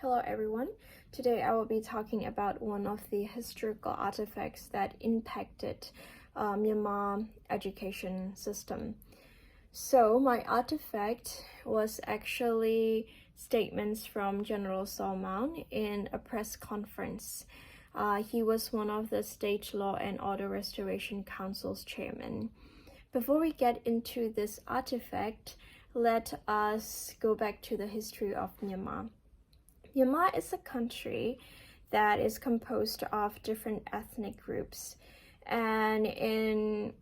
Hello everyone. Today I will be talking about one of the historical artifacts that impacted Myanmar education system. So my artifact was actually statements from General Maung in a press conference. He was one of the State Law and Order Restoration Council's chairman. Before we get into this artifact, let us go back to the history of Myanmar. Myanmar is a country that is composed of different ethnic groups. And in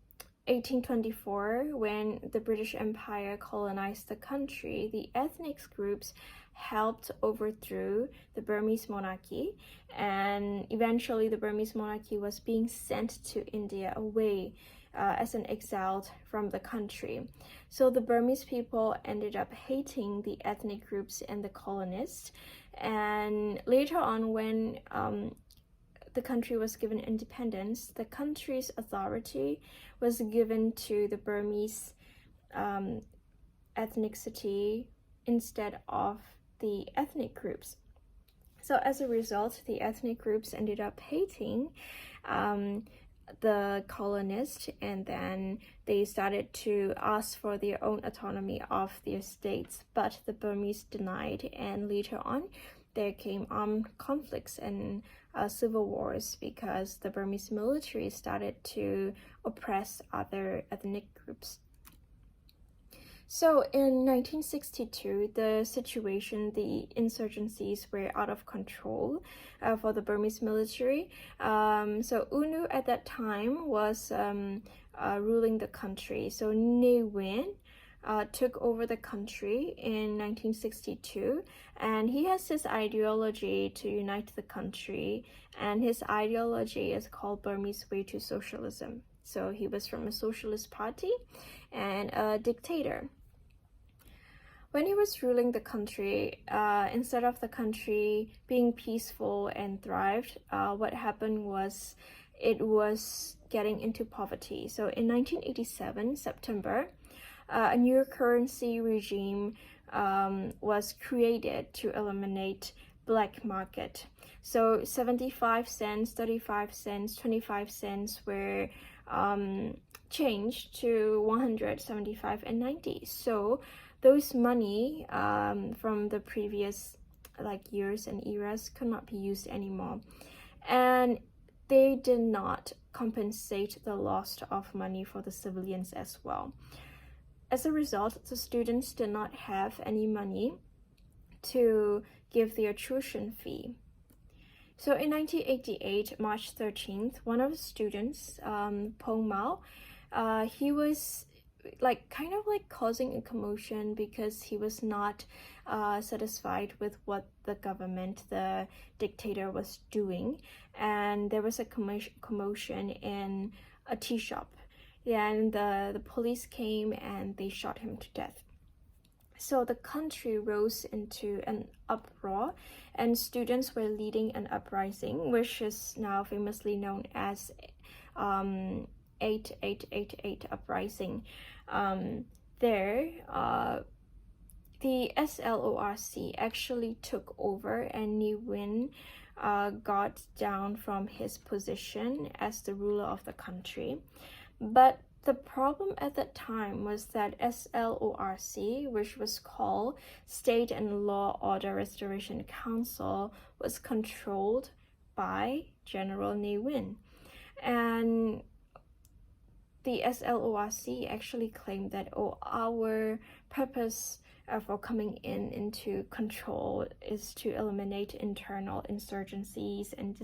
1824, when the British Empire colonized the country, the ethnic groups helped overthrow the Burmese monarchy, and eventually the Burmese monarchy was being sent to India away as an exiled from the country. So the Burmese people ended up hating the ethnic groups and the colonists, and later on when the country was given independence, the country's authority was given to the Burmese ethnicity instead of the ethnic groups. So as a result, the ethnic groups ended up hating the colonists, and then they started to ask for their own autonomy of their states, but the Burmese denied, and later on there came armed conflicts and civil wars because the Burmese military started to oppress other ethnic groups. So in 1962, the insurgencies were out of control for the Burmese military. So UNU at that time was ruling the country. So Ne Win took over the country in 1962, and he has his ideology to unite the country, and his ideology is called Burmese Way to Socialism. So he was from a socialist party and a dictator. When he was ruling the country, instead of the country being peaceful and thrived, what happened was it was getting into poverty. So in 1987, September, a new currency regime was created to eliminate black market. So 75 cents, 35 cents, 25 cents were changed to 175 and 90. So those money from the previous years and eras could not be used anymore. And they did not compensate the loss of money for the civilians as well. As a result, the students did not have any money to give their tuition fee. So in 1988, March 13th, one of the students, Maung, he was causing a commotion because he was not satisfied with what the government, the dictator, was doing, and there was a commotion in a tea shop. And the police came and they shot him to death. So the country rose into an uproar, and students were leading an uprising, which is now famously known as 8888 uprising. The SLORC actually took over, and Ne Win got down from his position as the ruler of the country. But the problem at that time was that SLORC, which was called State and Law Order Restoration Council, was controlled by General Ne Win. And the SLORC actually claimed that, our purpose for coming into control is to eliminate internal insurgencies and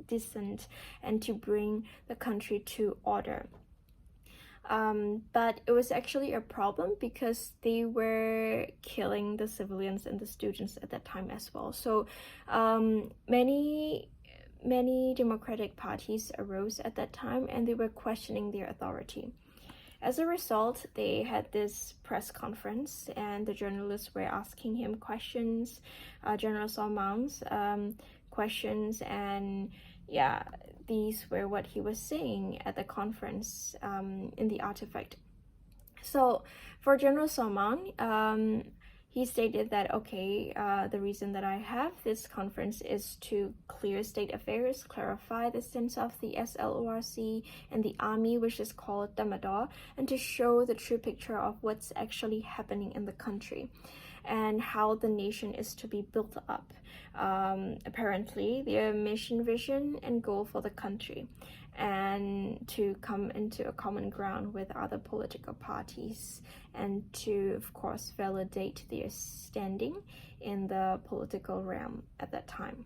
dissent and to bring the country to order. But it was actually a problem because they were killing the civilians and the students at that time as well. So many democratic parties arose at that time, and they were questioning their authority. As a result, they had this press conference, and the journalists were asking him questions, General Maung's questions, and these were what he was saying at the conference in the artifact. So for General Maung, he stated that, okay, the reason that I have this conference is to clear state affairs, clarify the stance of the SLORC and the army, which is called Damodar, and to show the true picture of what's actually happening in the country and how the nation is to be built up. Apparently, their mission, vision, and goal for the country, and to come into a common ground with other political parties, and to, of course, validate their standing in the political realm at that time.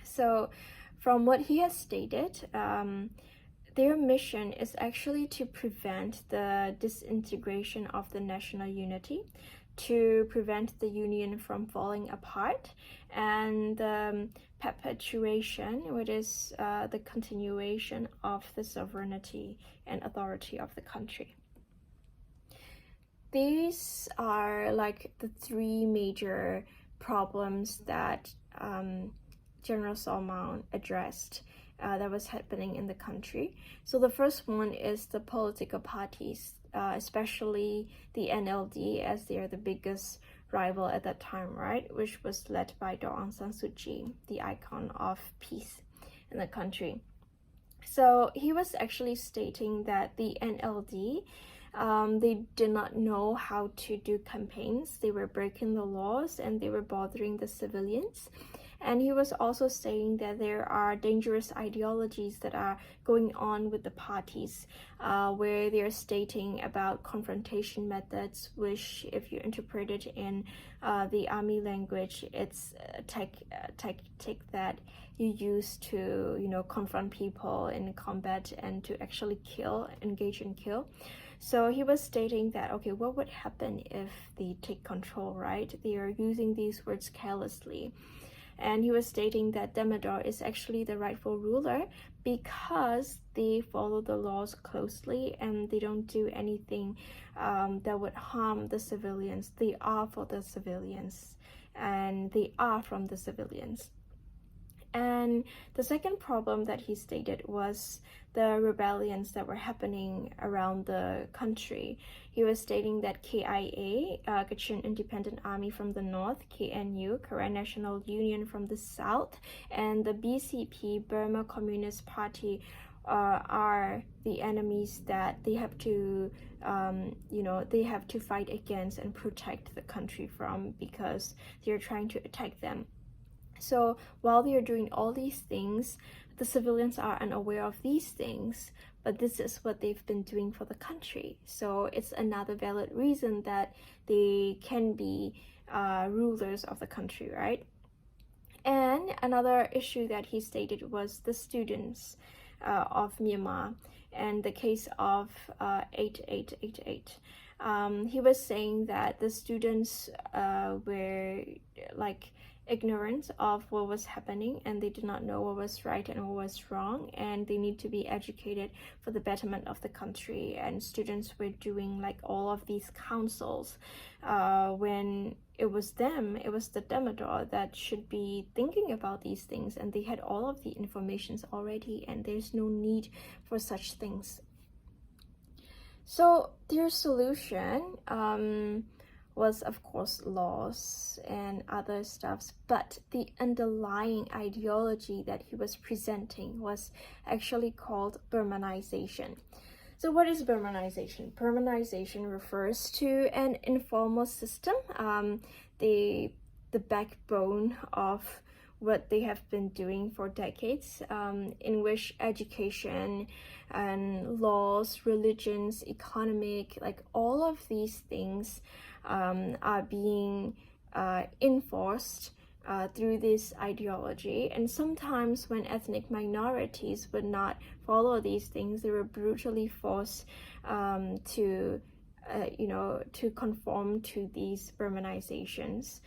So, from what he has stated, their mission is actually to prevent the disintegration of the national unity, to prevent the union from falling apart, and perpetuation, which is the continuation of the sovereignty and authority of the country. These are like the three major problems that General Maung addressed that was happening in the country. So the first one is the political parties, especially the NLD, as they are the biggest rival at that time, right? Which was led by Aung San Suu Kyi, the icon of peace in the country. So he was actually stating that the NLD, they did not know how to do campaigns. They were breaking the laws and they were bothering the civilians. And he was also saying that there are dangerous ideologies that are going on with the parties, where they're stating about confrontation methods, which, if you interpret it in the army language, it's a tactic that you use to, confront people in combat and to actually engage in kill. So he was stating that, okay, what would happen if they take control, right? They are using these words carelessly. And he was stating that Damodar is actually the rightful ruler because they follow the laws closely and they don't do anything that would harm the civilians. They are for the civilians and they are from the civilians. And the second problem that he stated was the rebellions that were happening around the country. He was stating that KIA, Kachin Independent Army from the north, KNU, Karen National Union from the south, and the BCP, Burma Communist Party, are the enemies that they have to, they have to fight against and protect the country from, because they're trying to attack them. So while they are doing all these things, the civilians are unaware of these things, but this is what they've been doing for the country. So it's another valid reason that they can be rulers of the country, right? And another issue that he stated was the students of Myanmar and the case of 8888. He was saying that the students were like ignorant of what was happening and they did not know what was right and what was wrong, and they need to be educated for the betterment of the country. And students were doing like all of these councils when it was the Damodar that should be thinking about these things, and they had all of the informations already, and there's no need for such things. So their solution was, of course, laws and other stuffs, but the underlying ideology that he was presenting was actually called Burmanization. So what is Burmanization? Burmanization refers to an informal system, the backbone of what they have been doing for decades, in which education and laws, religions, economic, like all of these things are being enforced through this ideology. And sometimes when ethnic minorities would not follow these things, they were brutally forced to conform to these Burmanizations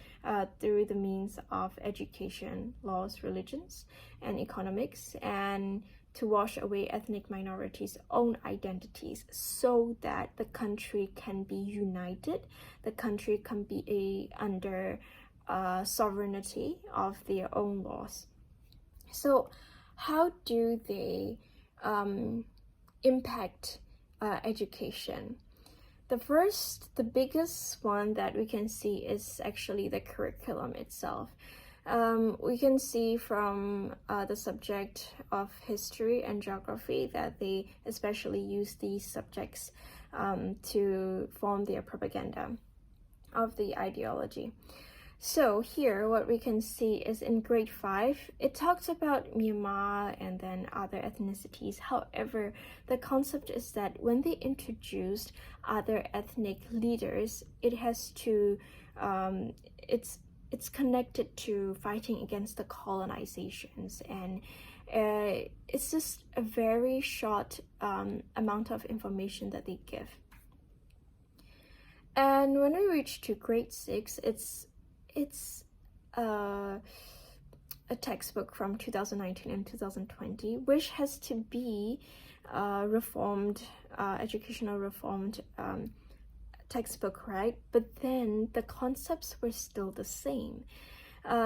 through the means of education, laws, religions, and economics, and to wash away ethnic minorities' own identities so that the country can be united, the country can be under sovereignty of their own laws. So how do they impact education? The biggest one that we can see is actually the curriculum itself. We can see from the subject of history and geography that they especially use these subjects to form their propaganda of the ideology. So here what we can see is in grade 5, it talks about Myanmar and then other ethnicities. However, the concept is that when they introduced other ethnic leaders, it has to, it's connected to fighting against the colonizations, and it's just a very short amount of information that they give. And when we reach to grade 6, it's a textbook from 2019 and 2020, which has to be reformed, educational reformed textbook, right? But then the concepts were still the same.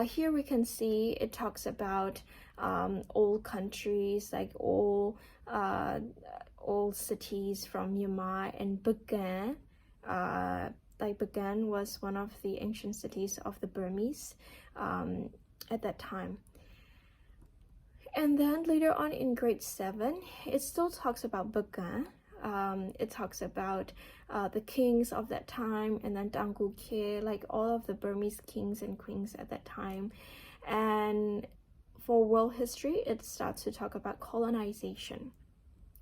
Here we can see it talks about old countries, like old cities from Myanmar, and Bagan. Like Bagan was one of the ancient cities of the Burmese at that time. And then later on in grade 7, it still talks about Bagan. It talks about the kings of that time, and then Dangukye, like all of the Burmese kings and queens at that time. And for world history, it starts to talk about colonization.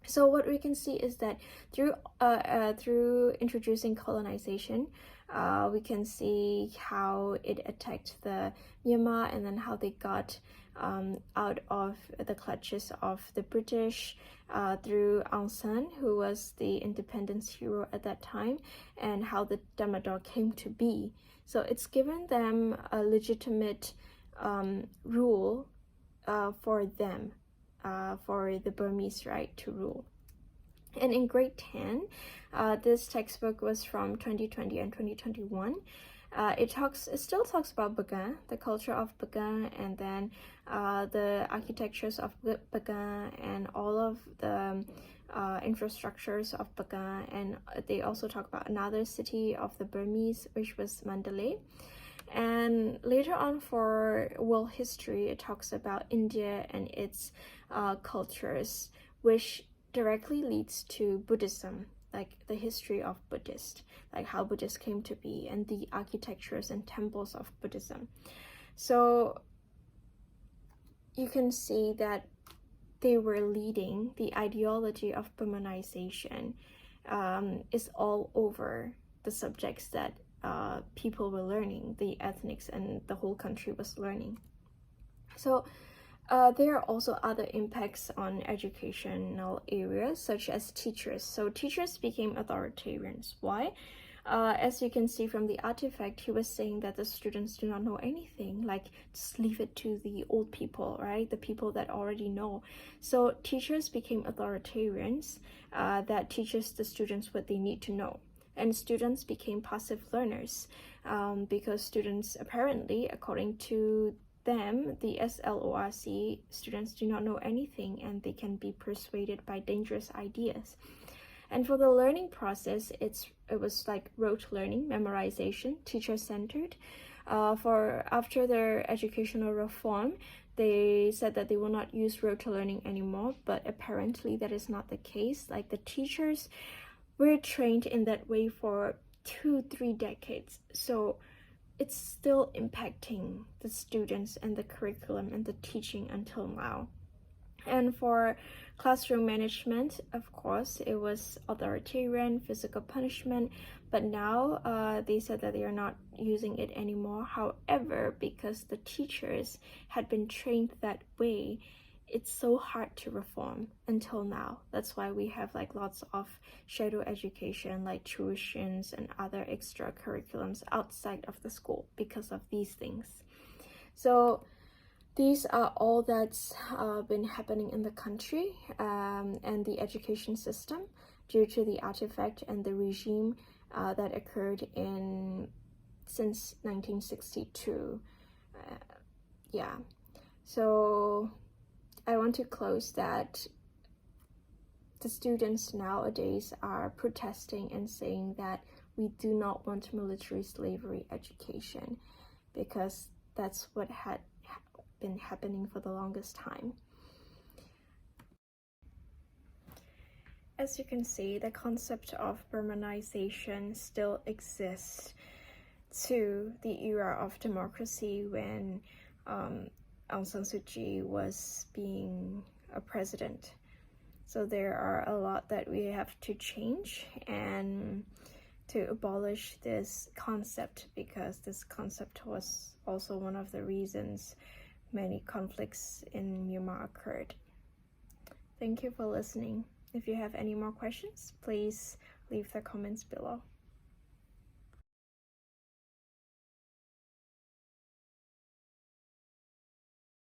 So what we can see is that through introducing colonization, we can see how it attacked the Myanmar, and then how they got out of the clutches of the British through Aung San, who was the independence hero at that time, and how the Damodar came to be. So it's given them a legitimate rule for them. For the Burmese right to rule. And in grade 10, this textbook was from 2020 and 2021. It still talks about Bagan, the culture of Bagan, and then the architectures of Bagan, and all of the infrastructures of Bagan. And they also talk about another city of the Burmese, which was Mandalay. And later on for world history, it talks about India and its cultures, which directly leads to Buddhism, like the history of Buddhist, like how Buddhists came to be, and the architectures and temples of Buddhism. So you can see that they were leading the ideology of Burmanization is all over the subjects that people were learning, the ethnics and the whole country was learning. So there are also other impacts on educational areas, such as teachers. So teachers became authoritarians. Why? As you can see from the artifact, he was saying that the students do not know anything, like just leave it to the old people, right? The people that already know. So teachers became authoritarians that teaches the students what they need to know. And students became passive learners because students apparently, according to them, the SLORC, students do not know anything and they can be persuaded by dangerous ideas. And for the learning process, it was like rote learning, memorization, teacher-centered. After their educational reform, they said that they will not use rote learning anymore, but apparently that is not the case. Like the teachers were trained in that way for 2-3 decades, so it's still impacting the students and the curriculum and the teaching until now. And for classroom management, of course, it was authoritarian, physical punishment, but now they said that they are not using it anymore. However, because the teachers had been trained that way, it's so hard to reform until now. That's why we have like lots of shadow education, like tuitions and other extra curriculums outside of the school because of these things. So these are all that's been happening in the country and the education system due to the artifact and the regime that occurred since 1962. Yeah, so I want to close that the students nowadays are protesting and saying that we do not want military slavery education, because that's what had been happening for the longest time. As you can see, the concept of Burmanization still exists to the era of democracy when Aung San Suu Kyi was being a president. So there are a lot that we have to change and to abolish this concept, because this concept was also one of the reasons many conflicts in Myanmar occurred. Thank you for listening. If you have any more questions, please leave the comments below.